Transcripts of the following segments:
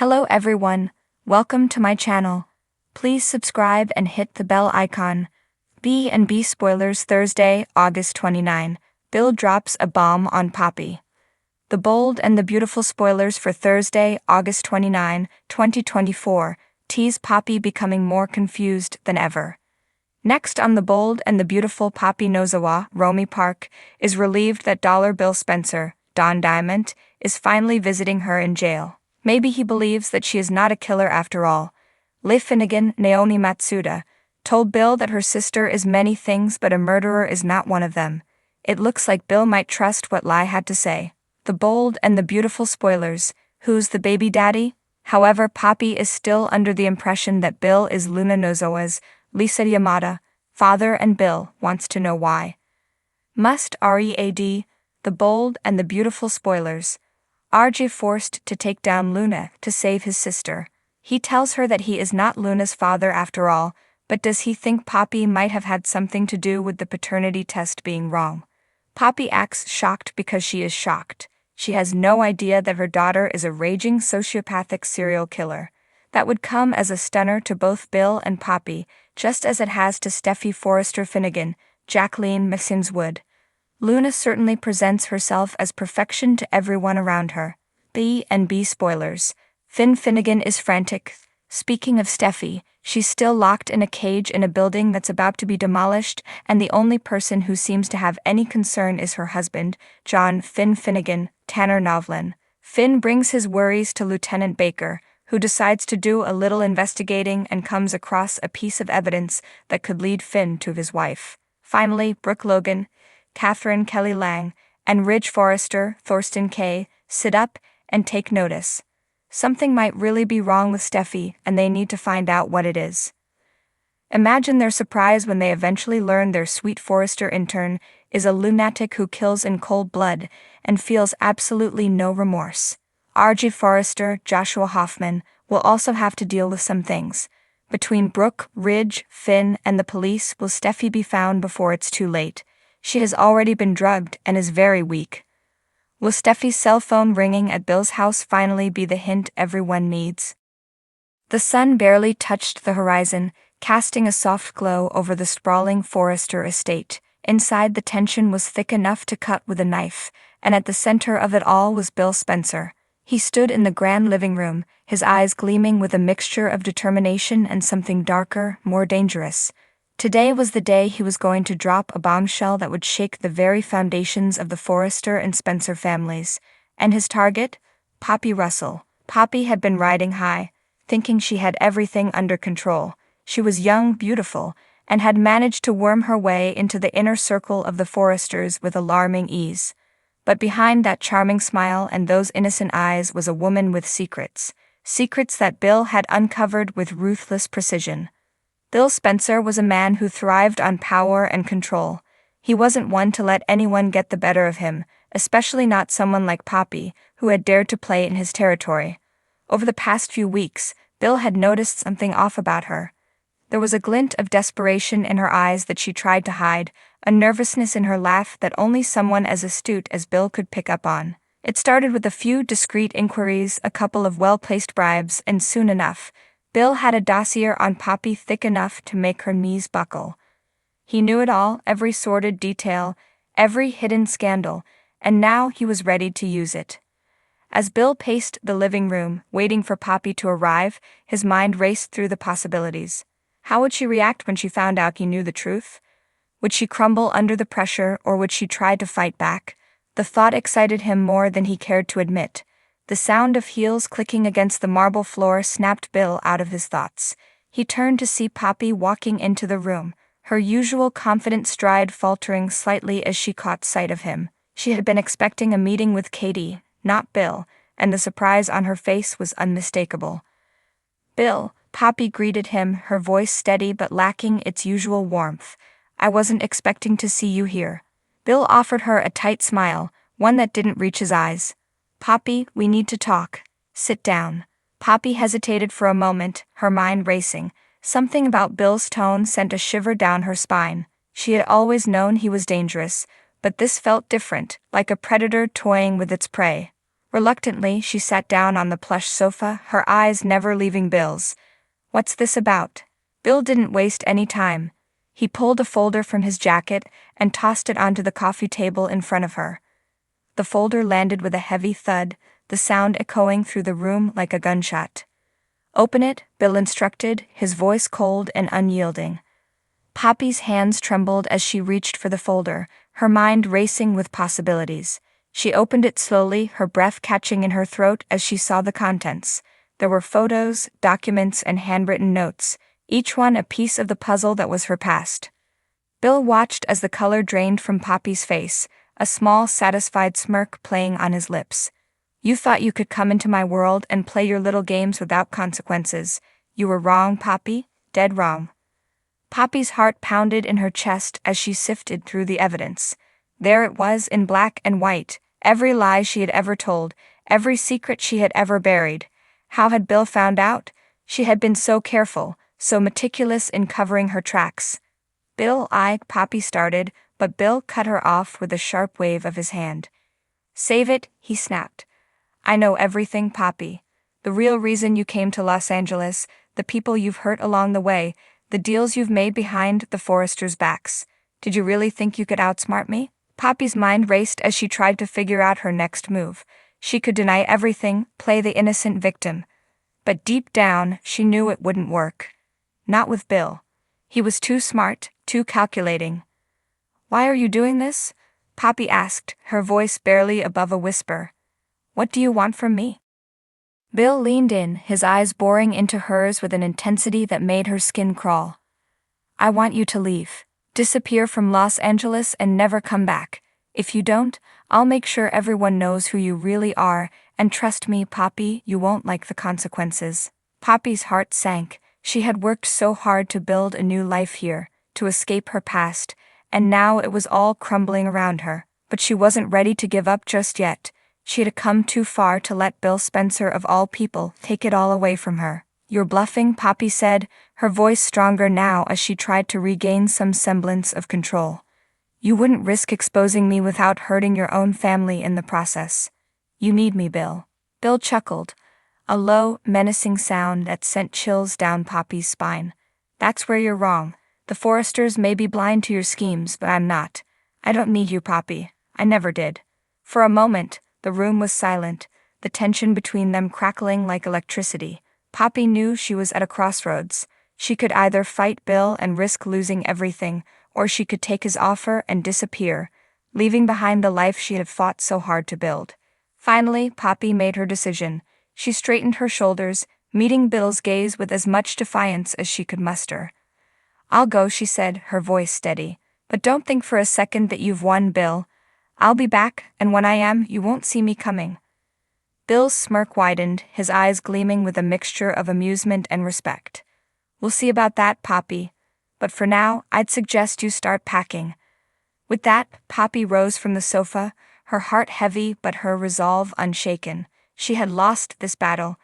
Hello everyone, welcome to my channel. Please subscribe and hit the bell icon. B&B spoilers. Thursday, August 29. Bill drops a bomb on Poppy. The bold and the beautiful spoilers for Thursday, August 29, 2024, tease Poppy becoming more confused than ever. Next on The Bold and the Beautiful, Poppy Nozawa, Romy Park, is relieved that Dollar Bill Spencer, Don Diamond, is finally visiting her in jail. Maybe he believes that she is not a killer after all. Liv Finnegan, Naomi Matsuda, told Bill that her sister is many things but a murderer is not one of them. It looks like Bill might trust what Lai had to say. The Bold and the Beautiful spoilers. Who's the baby daddy? However, Poppy is still under the impression that Bill is Luna Nozawa's, Lisa Yamada, father, and Bill wants to know why. Must read The Bold and the Beautiful spoilers. RJ forced to take down Luna to save his sister. He tells her that he is not Luna's father after all, but does he think Poppy might have had something to do with the paternity test being wrong? Poppy acts shocked because she is shocked. She has no idea that her daughter is a raging sociopathic serial killer. That would come as a stunner to both Bill and Poppy, just as it has to Steffi Forrester Finnegan, Jacqueline Messins Wood. Luna certainly presents herself as perfection to everyone around her. B&B spoilers. Finnegan is frantic. Speaking of Steffi, she's still locked in a cage in a building that's about to be demolished, and the only person who seems to have any concern is her husband, John Finnegan, Tanner Novlin. Finn brings his worries to Lieutenant Baker, who decides to do a little investigating and comes across a piece of evidence that could lead Finn to his wife. Finally, Brooke Logan, Catherine Kelly Lang, and Ridge Forrester, Thorsten Kay, sit up and take notice. Something might really be wrong with Steffi, and they need to find out what it is. Imagine their surprise when they eventually learn their sweet Forrester intern is a lunatic who kills in cold blood and feels absolutely no remorse. RJ Forrester, Joshua Hoffman, will also have to deal with some things. Between Brooke, Ridge, Finn, and the police, will Steffi be found before it's too late? She has already been drugged and is very weak. Will Steffi's cell phone ringing at Bill's house finally be the hint everyone needs? The sun barely touched the horizon, casting a soft glow over the sprawling Forrester estate. Inside, the tension was thick enough to cut with a knife, and at the center of it all was Bill Spencer. He stood in the grand living room, his eyes gleaming with a mixture of determination and something darker, more dangerous. Today was the day he was going to drop a bombshell that would shake the very foundations of the Forrester and Spencer families. And his target? Poppy Russell. Poppy had been riding high, thinking she had everything under control. She was young, beautiful, and had managed to worm her way into the inner circle of the Forresters with alarming ease. But behind that charming smile and those innocent eyes was a woman with secrets. Secrets that Bill had uncovered with ruthless precision. Bill Spencer was a man who thrived on power and control. He wasn't one to let anyone get the better of him, especially not someone like Poppy, who had dared to play in his territory. Over the past few weeks, Bill had noticed something off about her. There was a glint of desperation in her eyes that she tried to hide, a nervousness in her laugh that only someone as astute as Bill could pick up on. It started with a few discreet inquiries, a couple of well-placed bribes, and soon enough, Bill had a dossier on Poppy thick enough to make her knees buckle. He knew it all, every sordid detail, every hidden scandal, and now he was ready to use it. As Bill paced the living room, waiting for Poppy to arrive, his mind raced through the possibilities. How would she react when she found out he knew the truth? Would she crumble under the pressure, or would she try to fight back? The thought excited him more than he cared to admit. The sound of heels clicking against the marble floor snapped Bill out of his thoughts. He turned to see Poppy walking into the room, her usual confident stride faltering slightly as she caught sight of him. She had been expecting a meeting with Katie, not Bill, and the surprise on her face was unmistakable. "Bill," Poppy greeted him, her voice steady but lacking its usual warmth. "I wasn't expecting to see you here." Bill offered her a tight smile, one that didn't reach his eyes. "Poppy, we need to talk. Sit down." Poppy hesitated for a moment, her mind racing. Something about Bill's tone sent a shiver down her spine. She had always known he was dangerous, but this felt different, like a predator toying with its prey. Reluctantly, she sat down on the plush sofa, her eyes never leaving Bill's. "What's this about?" Bill didn't waste any time. He pulled a folder from his jacket and tossed it onto the coffee table in front of her. The folder landed with a heavy thud, the sound echoing through the room like a gunshot. "Open it," Bill instructed, his voice cold and unyielding. Poppy's hands trembled as she reached for the folder, her mind racing with possibilities. She opened it slowly, her breath catching in her throat as she saw the contents. There were photos, documents, and handwritten notes, each one a piece of the puzzle that was her past. Bill watched as the color drained from Poppy's face, a small, satisfied smirk playing on his lips. "You thought you could come into my world and play your little games without consequences. You were wrong, Poppy, dead wrong." Poppy's heart pounded in her chest as she sifted through the evidence. There it was in black and white, every lie she had ever told, every secret she had ever buried. How had Bill found out? She had been so careful, so meticulous in covering her tracks. Poppy started, but Bill cut her off with a sharp wave of his hand. "Save it," he snapped. "I know everything, Poppy. The real reason you came to Los Angeles, the people you've hurt along the way, the deals you've made behind the Forresters' backs. Did you really think you could outsmart me?" Poppy's mind raced as she tried to figure out her next move. She could deny everything, play the innocent victim. But deep down, she knew it wouldn't work. Not with Bill. He was too smart, too calculating. "Why are you doing this?" Poppy asked, her voice barely above a whisper. "What do you want from me?" Bill leaned in, his eyes boring into hers with an intensity that made her skin crawl. "I want you to leave. Disappear from Los Angeles and never come back. If you don't, I'll make sure everyone knows who you really are, and trust me, Poppy, you won't like the consequences." Poppy's heart sank. She had worked so hard to build a new life here, to escape her past, and now it was all crumbling around her. But she wasn't ready to give up just yet. She had come too far to let Bill Spencer of all people take it all away from her. "You're bluffing," Poppy said, her voice stronger now as she tried to regain some semblance of control. "You wouldn't risk exposing me without hurting your own family in the process. You need me, Bill." Bill chuckled, a low, menacing sound that sent chills down Poppy's spine. "That's where you're wrong. The Forresters may be blind to your schemes, but I'm not. I don't need you, Poppy. I never did." For a moment, the room was silent, the tension between them crackling like electricity. Poppy knew she was at a crossroads. She could either fight Bill and risk losing everything, or she could take his offer and disappear, leaving behind the life she had fought so hard to build. Finally, Poppy made her decision. She straightened her shoulders, meeting Bill's gaze with as much defiance as she could muster. "I'll go," she said, her voice steady. "But don't think for a second that you've won, Bill. I'll be back, and when I am, you won't see me coming." Bill's smirk widened, his eyes gleaming with a mixture of amusement and respect. "We'll see about that, Poppy. But for now, I'd suggest you start packing." With that, Poppy rose from the sofa, her heart heavy but her resolve unshaken. She had lost this battle,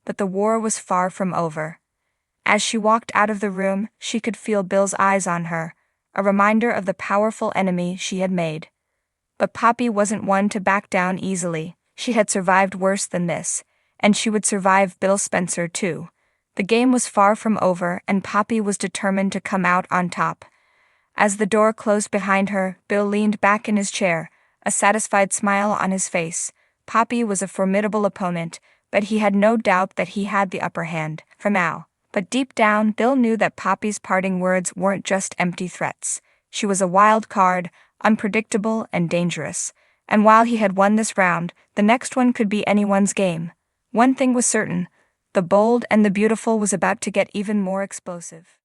but the war was far from over. As she walked out of the room, she could feel Bill's eyes on her, a reminder of the powerful enemy she had made. But Poppy wasn't one to back down easily. She had survived worse than this, and she would survive Bill Spencer too. The game was far from over, and Poppy was determined to come out on top. As the door closed behind her, Bill leaned back in his chair, a satisfied smile on his face. Poppy was a formidable opponent, but he had no doubt that he had the upper hand, for now. But deep down, Bill knew that Poppy's parting words weren't just empty threats. She was a wild card, unpredictable and dangerous. And while he had won this round, the next one could be anyone's game. One thing was certain: the bold and the beautiful was about to get even more explosive.